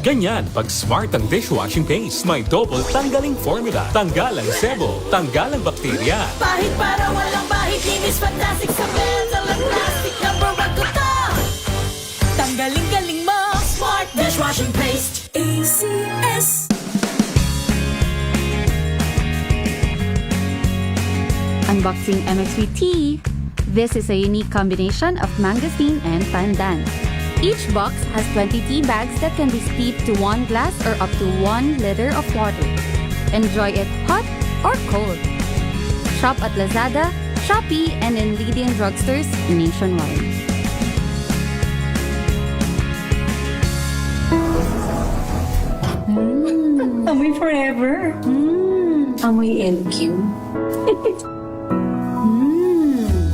Ganyan pag Smart ang dishwashing paste. May double tanggaling formula. Tanggal ang sebo, tanggal ang bakterya. Pahit para walang bahid, linis fantastic sa metal at plastic na barakuta. Tanggaling-galing mo, Smart Dishwashing Paste. ACS. Unboxing MXV Tea. This is a unique combination of mangosteen and pandan. Each box has 20 tea bags that can be steeped to 1 glass or up to 1 liter of water. Enjoy it hot or cold. Shop at Lazada, Shopee, and in leading drugstores nationwide. Amoy forever. Amoy LQ.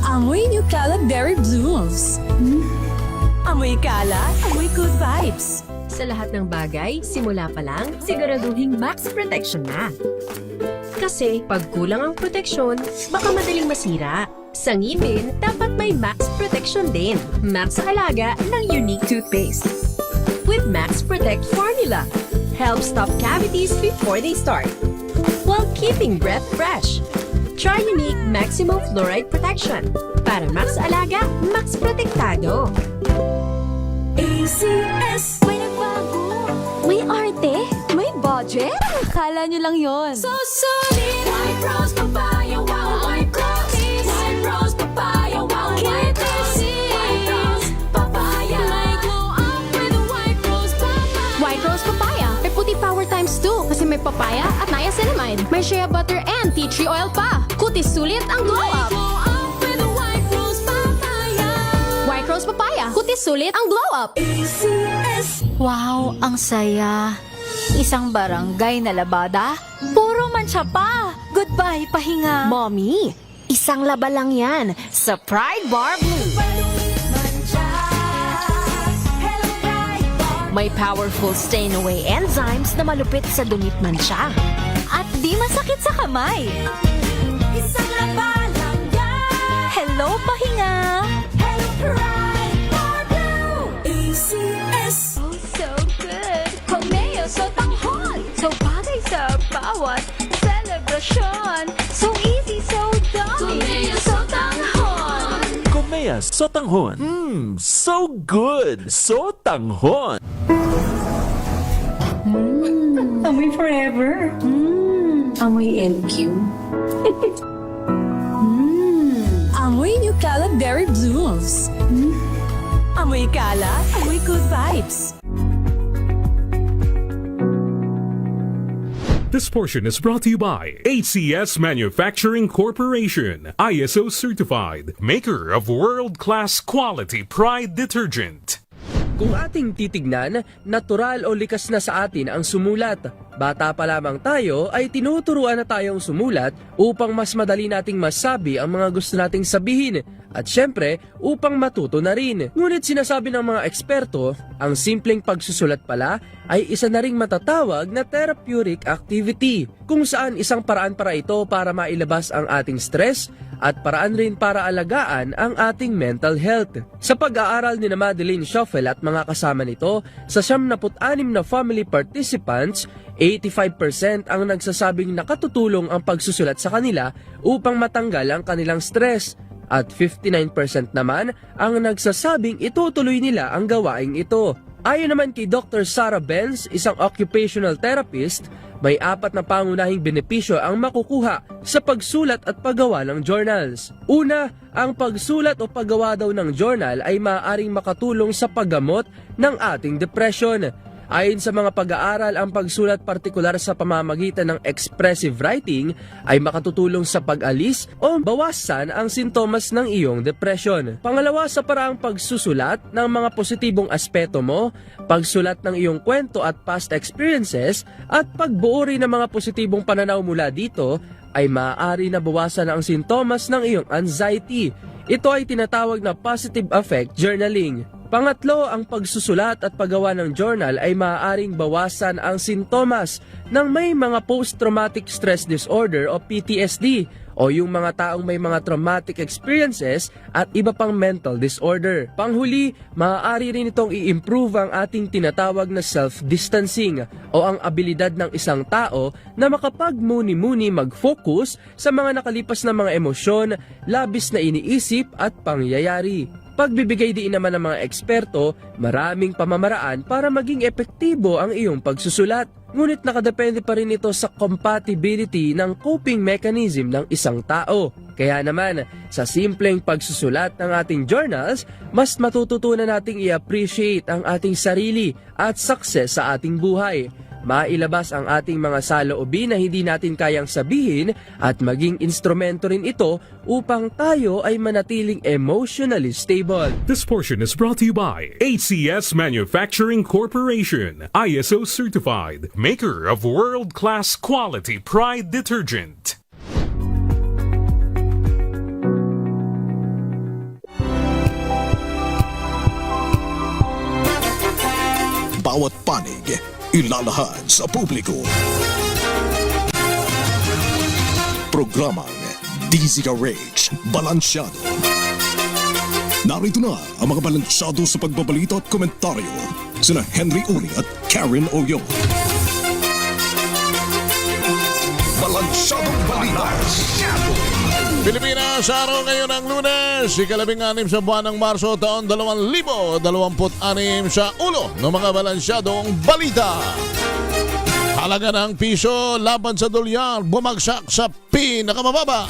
Amoy New Caleb Berry Blooms. Amoy kalat, amoy good vibes. Sa lahat ng bagay, simula pa lang, siguraduhing max protection na. Kasi pag kulang ang proteksyon, baka madaling masira. Sa ngipin, dapat may max protection din. Max sa alaga ng unique toothpaste. With Max Protect formula, helps stop cavities before they start, while keeping breath fresh. Try unique maximum fluoride protection. Para max alaga, max protektado. ACS. May nagbago. May arte? May budget? Akala nyo lang yon. So solid. White rose papaya, wow, white rose. White rose papaya, wow, white rose. White rose papaya. May glow up with white rose papaya. White Rose Papaya. May puti power times 2 kasi may papaya at niacinamide. May shea butter and tea tree oil pa. Kutis sulit ang glow May up. glow up with white rose papaya. White Rose Papaya. Kutis sulit ang glow up. ACS. Wow, ang saya. Isang barangay na labada, puro mancha pa. Goodbye, pahinga. Mommy, isang laba lang yan sa Pride Bar Blue. May powerful stain-away enzymes na malupit sa dumit mancha. At di masakit sa kamay. Isang laba lang yan. Hello, pahinga. Hello, Pride Bar Blue. ACS. Oh, so good. Komeo so tanghon. So bagay sa bawat celebration. So easy, so dummy. Komeo so tanghon. Komea Sotanghon. So good. Sotanghon. Amoy forever. Amoy LQ. Amoy New Caleb Berry Blooms. Amoy kalat, amoy good vibes. This portion is brought to you by ACS Manufacturing Corporation, ISO certified, maker of world-class quality Pride detergent. Kung ating titignan, natural o likas na sa atin ang sumulat. Bata pa lamang tayo ay tinuturuan na tayong sumulat upang mas madali nating masabi ang mga gusto nating sabihin at syempre upang matuto na rin. Ngunit sinasabi ng mga eksperto, ang simpleng pagsusulat pala ay isa na ring matatawag na therapeutic activity kung saan isang paraan para ito para mailabas ang ating stress at paraan rin para alagaan ang ating mental health. Sa pag-aaral ni Madeline Schoffel at mga kasama nito, sa 76 na family participants, 85% ang nagsasabing nakatutulong ang pagsusulat sa kanila upang matanggal ang kanilang stress. At 59% naman ang nagsasabing itutuloy nila ang gawaing ito. Ayon naman kay Dr. Sarah Benz, isang occupational therapist, may 4 na pangunahing benepisyo ang makukuha sa pagsulat at paggawa ng journals. Una, ang pagsulat o paggawa daw ng journal ay maaaring makatulong sa paggamot ng ating depression. Ayon sa mga pag-aaral, ang pagsulat partikular sa pamamagitan ng expressive writing ay makatutulong sa pag-alis o bawasan ang sintomas ng iyong depression. Pangalawa, sa paraang pagsusulat ng mga positibong aspeto mo, pagsulat ng iyong kwento at past experiences, at pagbuo rin ng mga positibong pananaw mula dito, ay maaari na bawasan ang sintomas ng iyong anxiety. Ito ay tinatawag na positive affect journaling. Pangatlo, ang pagsusulat at paggawa ng journal ay maaaring bawasan ang sintomas ng may mga post-traumatic stress disorder o PTSD o yung mga taong may mga traumatic experiences at iba pang mental disorder. Panghuli, maaari rin itong i-improve ang ating tinatawag na self-distancing o ang abilidad ng isang tao na makapagmuni-muni mag-focus sa mga nakalipas na mga emosyon, labis na iniisip at pangyayari. Pagbibigay din naman ng mga eksperto, maraming pamamaraan para maging epektibo ang iyong pagsusulat. Ngunit nakadepende pa rin ito sa compatibility ng coping mechanism ng isang tao. Kaya naman, sa simpleng pagsusulat ng ating journals, mas matututunan nating i-appreciate ang ating sarili at success sa ating buhay. Mailabas ang ating mga saloobin na hindi natin kayang sabihin at maging instrumento rin ito upang tayo ay manatiling emotionally stable. This portion is brought to you by ACS Manufacturing Corporation, ISO certified, maker of world-class quality Pride detergent. Bawat panig, ilalahad sa publiko. Programang DZRH Balansyado. Narito na ang mga balansyado sa pagbabalita at komentaryo sina Henry Uri at Karen Oyong. Balansyadong Balita. Pilipinas, araw ngayon ng Lunes, ika-16 sa buwan ng Marso taon 2026 sa ulo ng mga balansyadong balita. Halaga ng piso laban sa dolyar bumagsak sa pinakamababa.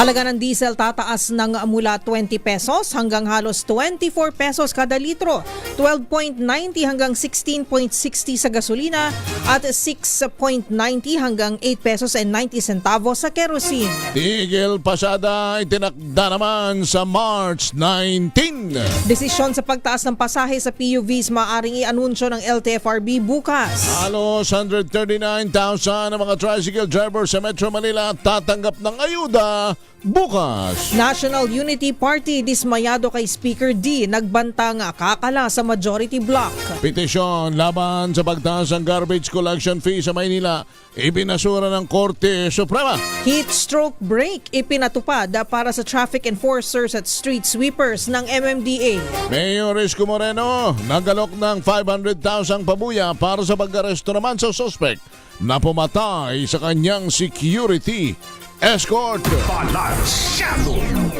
Halaga ng diesel tataas ng mula 20 pesos hanggang halos 24 pesos kada litro, 12.90 hanggang 16.60 sa gasolina at 6.90 hanggang 8 pesos and 90 centavos sa kerosene. Tigil pasada itinakda naman sa March 19. Desisyon sa pagtaas ng pasahe sa PUVs maaring i-anunsyo ng LTFRB bukas. Halos 139,000 na mga tricycle drivers sa Metro Manila tatanggap ng ayuda bukas. National Unity Party dismayado kay Speaker D, nagbantang kakala sa majority block. Petisyon laban sa pagtaas ng garbage collection fee sa Maynila ibinasura ng Korte Suprema. Heat stroke break ipinatupad para sa traffic enforcers at street sweepers ng MMDA. Mayor Isko Moreno nagalok ng 500,000 pabuya para sa pag-aresto naman sa suspect na pumatay sa kanyang security escort.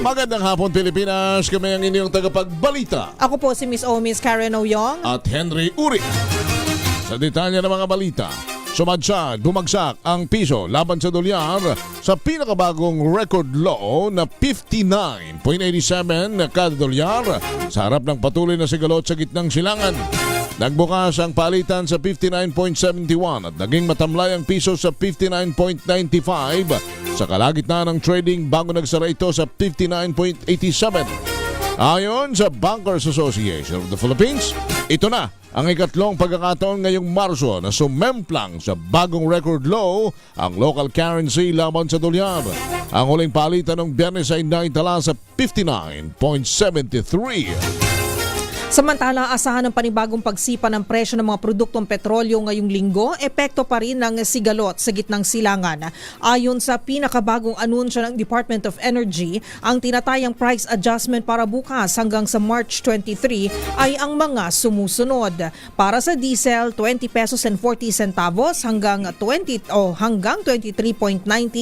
Magandang hapon Pilipinas, kami ang inyong tagapagbalita. Ako po si Miss Miss Karen Oyong. At Henry Uri. Sa detalye ng mga balita, sumadsad, bumagsak ang piso laban sa dolyar sa pinakabagong record low na 59.87 kada dolyar sa harap ng patuloy na sigalot sa gitnang silangan. Nagbukas ang palitan sa 59.71 at naging matamlay ang piso sa 59.95 sa kalagitnaan ng trading bago nagsara ito sa 59.87. Ayon sa Bankers Association of the Philippines, ito na ang ikatlong pagkakataon ngayong Marso na sumemplang sa bagong record low ang local currency laban sa dolyar. Ang huling palitan ng Biyernes ay naitala sa 59.73. Samantala, asahan ng panibagong pagsipa ng presyo ng mga produktong petrolyo ngayong linggo, epekto pa rin ng sigalot sa gitnang silangan. Ayon sa pinakabagong anunsyo ng Department of Energy, ang tinatayang price adjustment para bukas hanggang sa March 23 ay ang mga sumusunod. Para sa diesel, 20 pesos and 40 centavos hanggang 23.90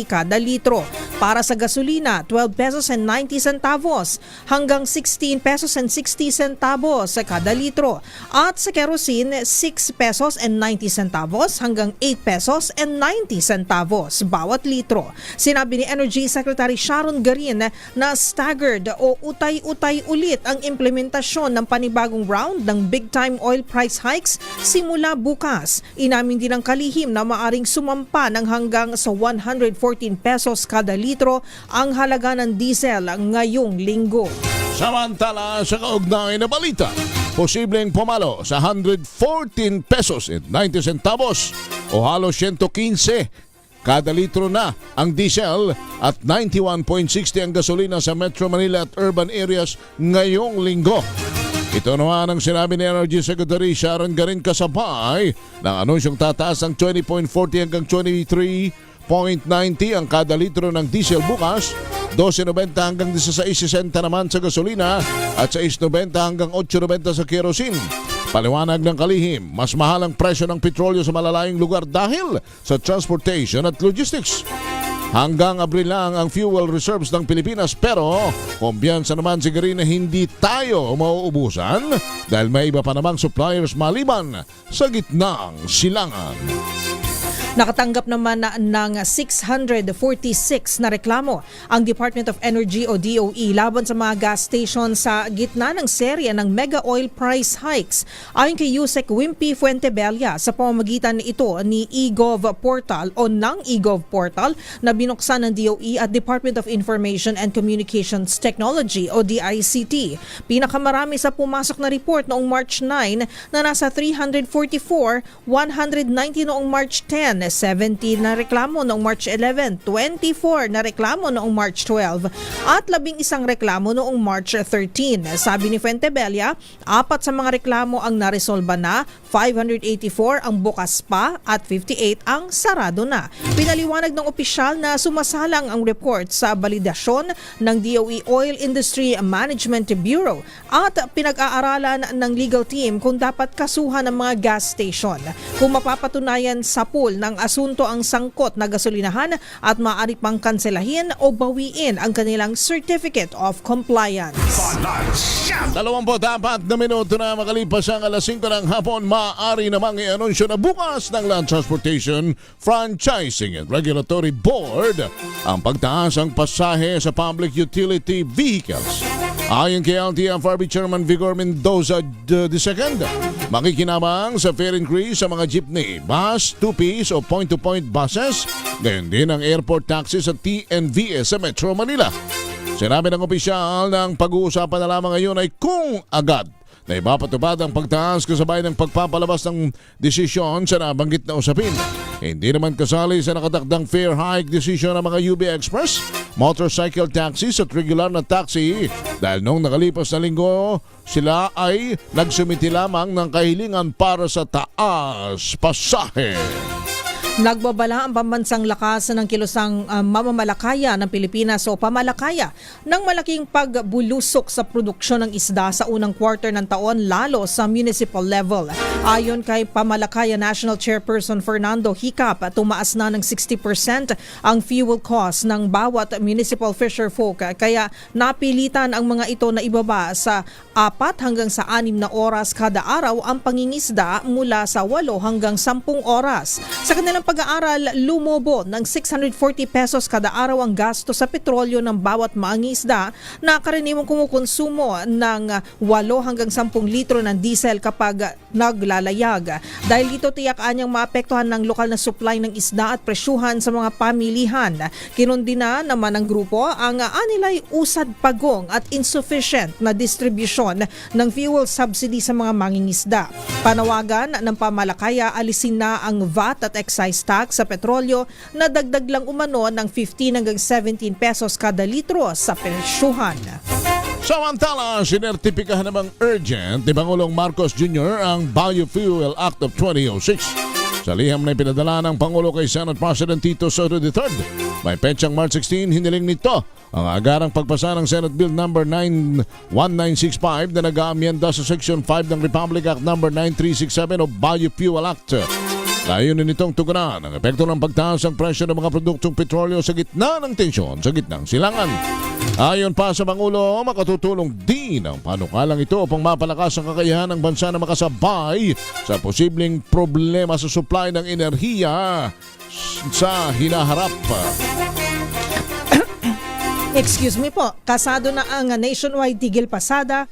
kada litro. Para sa gasolina, 12 pesos and 90 centavos hanggang 16 pesos and 60 centavos sa kada litro. At sa kerosene, 6 pesos and 90 centavos hanggang 8 pesos and 90 centavos bawat litro. Sinabi ni Energy Secretary Sharon Garin na staggered o utay-utay ulit ang implementasyon ng panibagong round ng big-time oil price hikes simula bukas. Inamin din ng kalihim na maaring sumampa ng hanggang sa 114 pesos kada litro ang halaga ng diesel ngayong linggo. Samantala sa kaugnay na balita, posibleng pumalo sa 114 pesos and 90 centavos o halos 115 kada litro na ang diesel at 91.60 ang gasolina sa Metro Manila at urban areas ngayong linggo. Ito naman ang sinabi ni Energy Secretary Sharon Garin kasabay ng anunsyong tataas ng 20.40 hanggang 23.40 12.90 ang kada litro ng diesel bukas, 12.90 hanggang 16.60 naman sa gasolina at 6.90 hanggang 8.90 sa kerosene. Paliwanag ng kalihim, mas mahal ang presyo ng petrolyo sa malalayong lugar dahil sa transportation at logistics. Hanggang Abril lang ang fuel reserves ng Pilipinas pero kumpiyansa naman si Gary na hindi tayo mauubusan dahil may iba pa namang suppliers maliban sa gitnang silangan. Nakatanggap naman ng 646 na reklamo ang Department of Energy o DOE laban sa mga gas station sa gitna ng serya ng mega oil price hikes. Ayon kay Yusek Wimpy Fuentebella, sa pamamagitan ito ni eGov Portal o ng eGov Portal na binuksan ng DOE at Department of Information and Communications Technology o DICT. Pinakamarami sa pumasok na report noong March 9 na nasa 344, 190 noong March 10, 17 na reklamo noong March 11, 24 na reklamo noong March 12 at 11 reklamo noong March 13. Sabi ni Fuentebella, 4 sa mga reklamo ang naresolba na, 584 ang bukas pa at 58 ang sarado na. Pinaliwanag ng opisyal na sumasalang ang report sa balidasyon ng DOE Oil Industry Management Bureau at pinag-aaralan ng legal team kung dapat kasuhan ng mga gas station. Kung mapapatunayan sa pool ng asunto ang sangkot na gasolinahan at maaari pang kanselahin o bawiin ang kanilang Certificate of Compliance. 24 na minuto na makalipas ang alas 5 ng hapon, maaari namang i-anunsyo na bukas ng Land Transportation Franchising and Regulatory Board ang pagtaas ang pasahe sa public utility vehicles. Ayon kay LTFRB Chairman Vigor Mendoza II, makikinabang sa fare increase sa mga jeepney, bus, 2-piece o point-to-point buses, gayon din ang airport taxis sa TNVS sa Metro Manila. Sinabi ng opisyal na ang pag-uusapan na lamang ngayon ay kung agad na ipapatupad ang pagtaas kasabay ng pagpapalabas ng desisyon sa nabanggit na usapin. Hindi naman kasali sa nakatakdang fare hike decision ng mga UB Express, motorcycle taxis at regular na taxi dahil noong nakalipas na linggo sila ay nagsumiti lamang ng kahilingan para sa taas pasahe. Nagbabala ang pambansang lakas ng kilusang mamamalakaya ng Pilipinas o pamalakaya ng malaking pagbulusok sa produksyon ng isda sa unang quarter ng taon lalo sa municipal level. Ayon kay Pamalakaya National Chairperson Fernando Hicap, tumaas na ng 60% ang fuel cost ng bawat municipal fisherfolk kaya napilitan ang mga ito na ibaba sa 4 hanggang sa 6 na oras kada araw ang pangingisda mula sa 8 hanggang 10 oras. Sa kanilang pag-aaral, lumobo ng 640 pesos kada araw ang gasto sa petrolyo ng bawat mangingisda na karaniwang kumukonsumo ng 8 hanggang 10 litro ng diesel kapag naglalayag. Dahil dito tiyak anyang maapektuhan ng lokal na supply ng isda at presyuhan sa mga pamilihan. Kinundina naman ng grupo ang anilay usad pagong at insufficient na distribusyon ng fuel subsidy sa mga mangingisda. Panawagan ng pamalakaya alisin na ang VAT at excise tax sa petrolyo na dagdag lang umano ng 15 hanggang 17 pesos kada litro sa presyuhan. Samantala, sinertipikahan namang urgent ni Pangulong Marcos Jr. ang Biofuel Act of 2006. Sa liham na ipinadala ng Pangulo kay Senate President Tito Soto III, may petsang March 16, hiniling nito ang agarang pagpasa ng Senate Bill No. 1965 na nag-aamyenda sa Section 5 ng Republic Act No. 9367 o Biofuel Act. Layunin nitong tugunan ang epekto ng pagtaas ng presyo ng mga produktong petrolyo sa gitna ng tensyon sa gitnang silangan. Ayon pa sa Pangulo, makatutulong din ang panukalang ito upang mapalakas ang kakayahan ng bansa na makasabay sa posibleng problema sa supply ng enerhiya sa hinaharap. Excuse me po, kasado na ang nationwide tigil pasada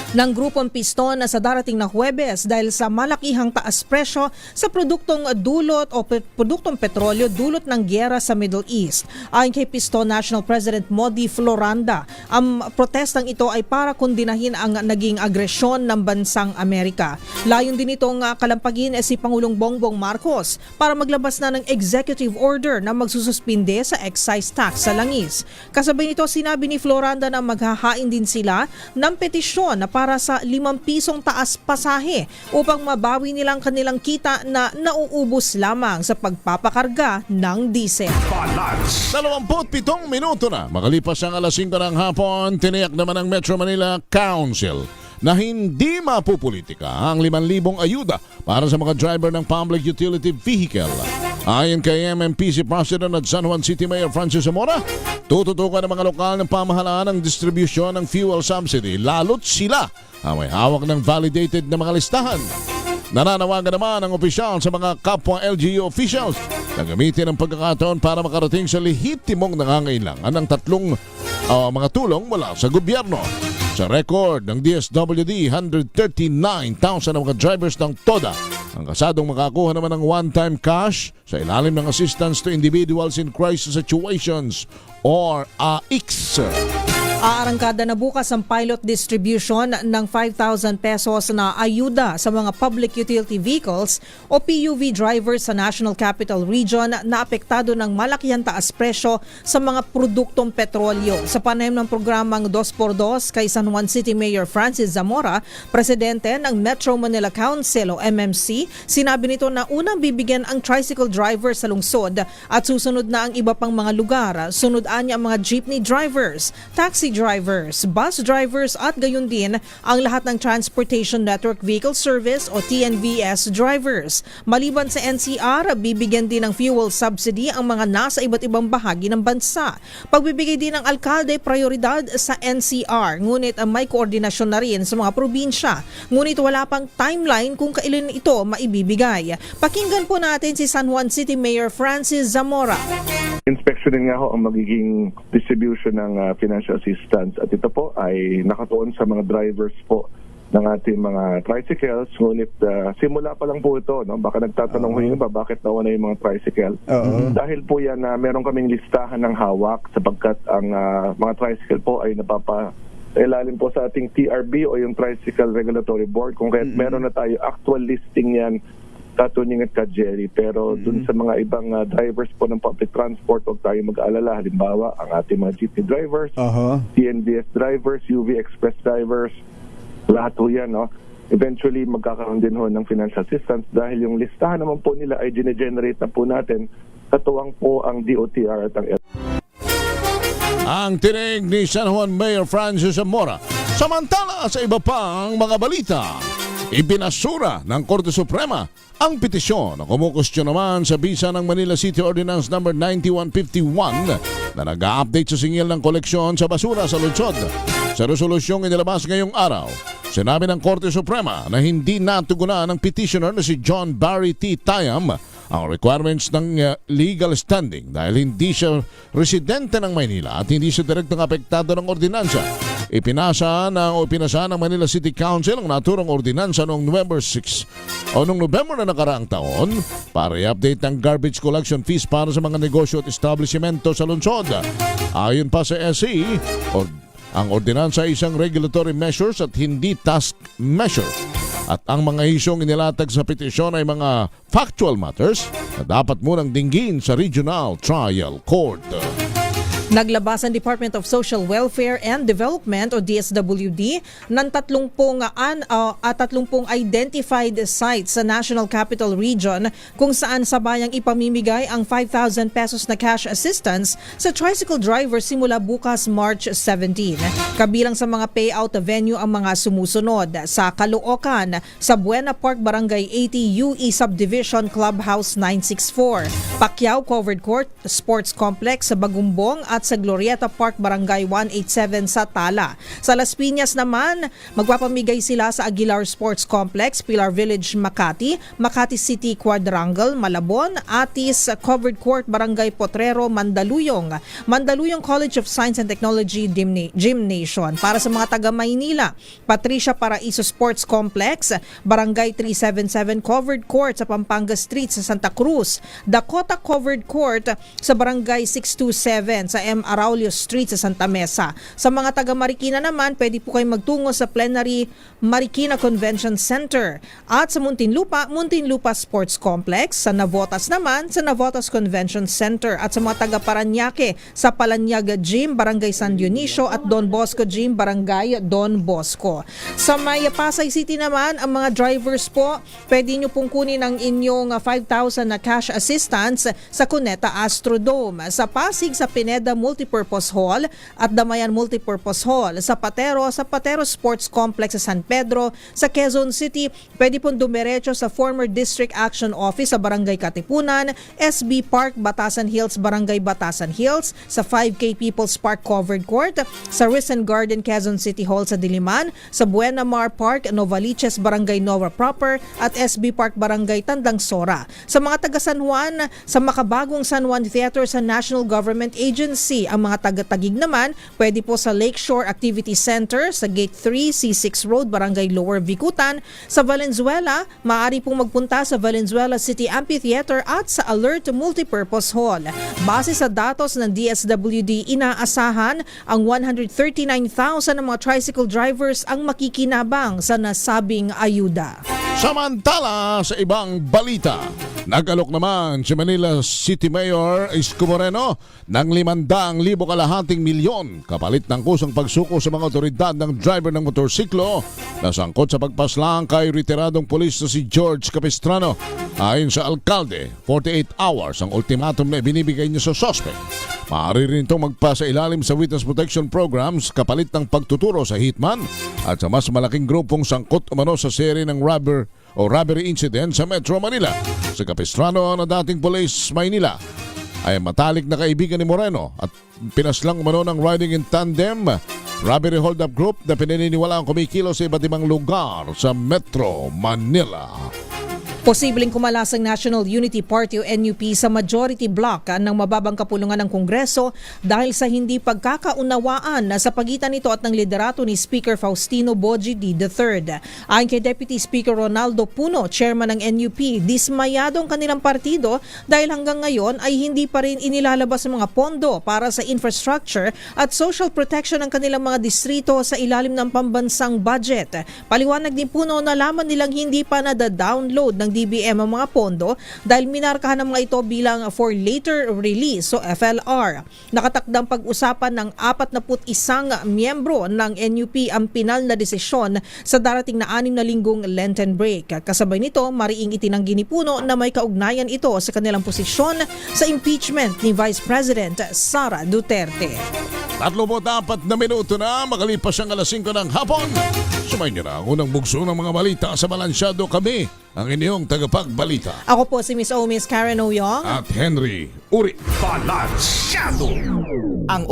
ng grupong Piston sa darating na Huwebes dahil sa malakihang taas presyo sa produktong dulot o produktong petrolyo dulot ng gyera sa Middle East. Ayon kay Piston National President Modi Floranda, ang protestang ito ay para kondinahin ang naging agresyon ng bansang Amerika. Layon din itong kalampagin si Pangulong Bongbong Marcos para maglabas na ng executive order na magsususpinde sa excise tax sa langis. Kasabay nito, sinabi ni Floranda na maghahain din sila ng petisyon na para sa 5 pisong taas pasahe upang mabawi nilang kanilang kita na nauubos lamang sa pagpapakarga ng diesel. 27 minuto na makalipas ang alas 5 ng hapon, tiniyak naman ng Metro Manila Council na hindi mapupolitika ang 5,000 ayuda para sa mga driver ng public utility vehicle. Ayon kay MMPC President at San Juan City Mayor Francis Zamora, tututukan ng mga lokal ng pamahalaan ang distribusyon ng fuel subsidy lalo't sila ang may hawak ng validated na mga listahan. Nananawagan naman ang opisyal sa mga kapwa LGU officials na gamitin ang pagkakataon para makarating sa lehitimong nangangailangan ng tatlong mga tulong mula sa gobyerno. Sa record ng DSWD, 139,000 ang mga drivers ng TODA ang kasadong makakuha naman ng one-time cash sa ilalim ng Assistance to Individuals in Crisis Situations or AICS. Aarangkada na bukas ang pilot distribution ng 5,000 pesos na ayuda sa mga public utility vehicles o PUV drivers sa National Capital Region na apektado ng malakihan taas presyo sa mga produktong petrolyo. Sa panayam ng programang 2x2 kay San Juan City Mayor Francis Zamora, presidente ng Metro Manila Council o MMC, sinabi nito na unang bibigyan ang tricycle driver sa lungsod at susunod na ang iba pang mga lugar. Sunod-an niya ang mga jeepney drivers, taxi drivers, bus drivers at gayon din ang lahat ng Transportation Network Vehicle Service o TNVS drivers. Maliban sa NCR, bibigyan din ng fuel subsidy ang mga nasa iba't ibang bahagi ng bansa. Pagbibigay din ng alkalde prioridad sa NCR, ngunit may koordinasyon na rin sa mga probinsya. Ngunit wala pang timeline kung kailan ito maibibigay. Pakinggan po natin si San Juan City Mayor Francis Zamora. Inspeksyonin nga ho ang magiging distribution ng financial assistance at ito po ay nakatuon sa mga drivers po ng ating mga tricycles. Ngunit simula pa lang po ito, no? Baka nagtatanong ho yung iba, bakit nauna yung mga tricycle? Dahil po yan na meron kaming listahan ng hawak sapagkat ang mga tricycle po ay ilalim po sa ating TRB o yung Tricycle Regulatory Board. Kung kaya meron na tayo actual listing yan Katunying at Kajeri. Pero dun sa mga ibang drivers po ng public transport, huwag tayo mag-aalala. Halimbawa, ang ating mga jeepney drivers, TNVS drivers, UV Express drivers, lahat po yan, no? Eventually, magkakaroon din ho ng financial assistance dahil yung listahan naman po nila ay generate na po natin. Katuwang po ang DOTR at ang ang tinig ni San Juan Mayor Francis Zamora. Samantala sa iba pang mga balita, ibinasura ng Korte Suprema ang petisyon na kumukustyon naman sa bisa ng Manila City Ordinance No. 9151 na nag-a-update sa singil ng koleksyon sa basura sa lungsod. Sa resolusyong inilabas ngayong araw, sinabi ng Korte Suprema na hindi natugunan ng petitioner na si John Barry T. Tayam ang requirements ng legal standing dahil hindi siya residente ng Maynila at hindi siya direktang apektado ng ordinansa. Ipinasa ng Manila City Council ang naturang ordinansa noong November na nakaraang taon para i-update ang garbage collection fees para sa mga negosyo at establishmento sa lungsod. Ayon pa sa SE, ang ordinansa ay isang regulatory measures at hindi task measure. At ang mga isyong inilatag sa petisyon ay mga factual matters na dapat munang dinggin sa Regional Trial Court. Naglabas ang Department of Social Welfare and Development o DSWD ng 30 identified sites sa National Capital Region kung saan sabayang ipamimigay ang 5,000 pesos na cash assistance sa tricycle driver simula bukas March 17. Kabilang sa mga payout venue ang mga sumusunod sa Caloocan, sa Buena Park Barangay 80 UE Subdivision Clubhouse 964, Pacquiao Covered Court Sports Complex sa Bagumbong at sa Glorieta Park Barangay 187 sa Tala. Sa Las Piñas naman, magpapamigay sila sa Aguilar Sports Complex, Pilar Village, Makati, Makati City Quadrangle, Malabon, Atis Covered Court Barangay Potrero, Mandaluyong, Mandaluyong College of Science and Technology Gymnasium. Para sa mga taga Maynila, Patricia Paraiso Sports Complex, Barangay 377 Covered Court sa Pampanga Street sa Santa Cruz, Dakota Covered Court sa Barangay 627 sa M. Araulio Street sa Santa Mesa. Sa mga taga Marikina naman, pwede po kayong magtungo sa Plenary Marikina Convention Center. At sa Muntinlupa Sports Complex. Sa Navotas naman, sa Navotas Convention Center. At sa mga taga Paranaque, sa Palanyag Gym, Barangay San Dionisio at Don Bosco Gym, Barangay Don Bosco. Sa may Pasay City naman, ang mga drivers po, pwede nyo pong kunin ang inyong 5,000 na cash assistance sa Cuneta Astrodome. Sa Pasig, sa Pineda Multipurpose Hall at Damayan Multipurpose Hall. Sa Patero Sports Complex sa San Pedro. Sa Quezon City, pwede pong dumiretso sa former District Action Office sa Barangay Katipunan, SB Park, Batasan Hills, Barangay Batasan Hills, sa 5K People's Park Covered Court, sa Risen Garden Quezon City Hall sa Diliman, sa Buena Mar Park, Novaliches, Barangay Nova Proper at SB Park, Barangay Tandang Sora. Sa mga taga San Juan, sa makabagong San Juan Theater sa National Government Agency. Ang mga taga-Taguig naman, pwede po sa Lakeshore Activity Center sa Gate 3, C6 Road, Barangay Lower Bikutan. Sa Valenzuela, maaari pong magpunta sa Valenzuela City Amphitheater at sa Alert Multipurpose Hall. Base sa datos ng DSWD, inaasahan ang 139,000 ng mga tricycle drivers ang makikinabang sa nasabing ayuda. Samantala sa ibang balita, nag-alok naman si Manila City Mayor Isko Moreno ng 500,000 kalahating milyon kapalit ng kusang pagsuko sa mga otoridad ng driver ng motorsiklo na sangkot sa pagpaslang kay retiradong pulis na si George Capistrano. Ayon sa alkalde, 48 hours ang ultimatum na binibigay niya sa suspect. Maaari rin itong magpasa ilalim sa witness protection programs kapalit ng pagtuturo sa hitman at sa mas malaking grupong sangkot umano sa seri ng robbery incident sa Metro Manila. Si Capistrano na dating Police Maynila ay matalik na kaibigan ni Moreno at pinaslang umano ng riding in tandem robbery hold-up group na pinaniniwala ang kumikilo sa iba't ibang lugar sa Metro Manila. Posibleng kumalas ang National Unity Party o NUP sa majority bloc ng mababang kapulungan ng Kongreso dahil sa hindi pagkakaunawaan sa pagitan nito at ng liderato ni Speaker Faustino Boji D. III. Ayon kay Deputy Speaker Ronaldo Puno, chairman ng NUP, dismayado ang kanilang partido dahil hanggang ngayon ay hindi pa rin inilalabas ang mga pondo para sa infrastructure at social protection ng kanilang mga distrito sa ilalim ng pambansang budget. Paliwanag ni Puno na laman nilang hindi pa nada-download ng DBM ang mga pondo dahil minarkahan ng mga ito bilang for later release o FLR. Nakatakdang pag-usapan ng 41 miyembro ng NUP ang pinal na desisyon sa darating na 6 na linggong Lenten break. Kasabay nito, mariing itinanggi ni Puno na may kaugnayan ito sa kanilang posisyon sa impeachment ni Vice President Sara Duterte. 34 na minuto na makalipas ang alas 5 ng hapon. Sumayin niyo na ang unang bugso ng mga balita sa Balansyado. Kami ang inyong tagapagbalita. Ako po si Miss O, Miss Karen Oyong at Henry Uri. Balansyado. Ang